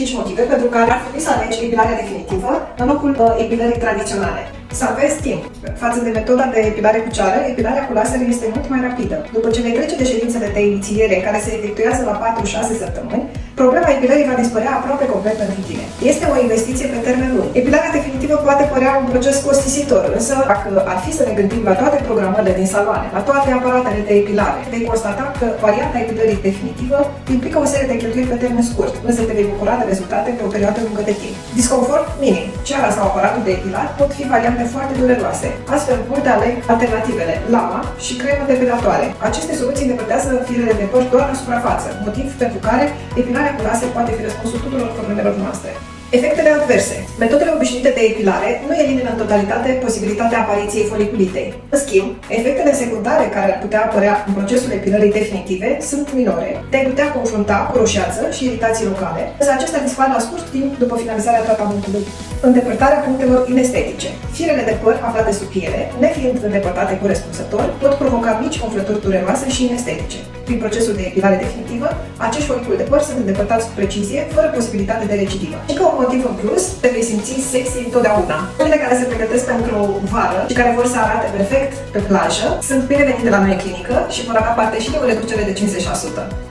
5 motive pentru care ar trebui să alegi epilarea definitivă în locul epilării tradiționale. Salvezi timp. Față de metoda de epilare cu ceară, epilarea cu laser este mult mai rapidă. După ce vei trece de ședințele de inițiere care se efectuează la 4-6 săptămâni, problema epilării va dispărea aproape complet pentru tine. Este o investiție pe termen lung. Epilarea definitivă poate părea un proces costisitor, însă dacă ar fi să ne gândim la toate programările din saloane, la toate aparatele de epilare, vei constata că varianta epilării definitivă implică o serie de cheltuieli pe termen scurt, însă te vei bucura de rezultate pe o perioadă lungă de timp. Disconfort minim. Ceara sau aparatul de epilat pot fi variante foarte dureroase. Astfel, multe aleg alternativele lama și cremă depilatoare. Aceste soluții îndepărtează firele de păr doar la suprafață, motiv pentru care epilarea cu laser poate fi răspunsul tuturor problemelor noastre. Efectele adverse. Metodele obișnuite de epilare nu elimină în totalitate posibilitatea apariției foliculitei. În schimb, efectele secundare care ar putea apărea în procesul epilării definitive sunt minore. Te-ai putea confrunta cu roșeață și iritații locale, însă acestea dispar la scurt timp după finalizarea tratamentului. Îndepărtarea punctelor inestetice. Firele de păr aflate sub piele, nefiind îndepărtate corespunzător, pot provoca mici umflături dureroase și inestetice. Prin procesul de epilare definitivă, acești foliculi de păr sunt îndepărtați cu precizie, fără posibilitate de recidivă. Și ca un motiv în plus, te vei simți sexy întotdeauna. Cele care se pregătesc pentru vară și care vor să arate perfect pe plajă sunt binevenite la noi în clinică și vor avea parte și de o reducere de 50%.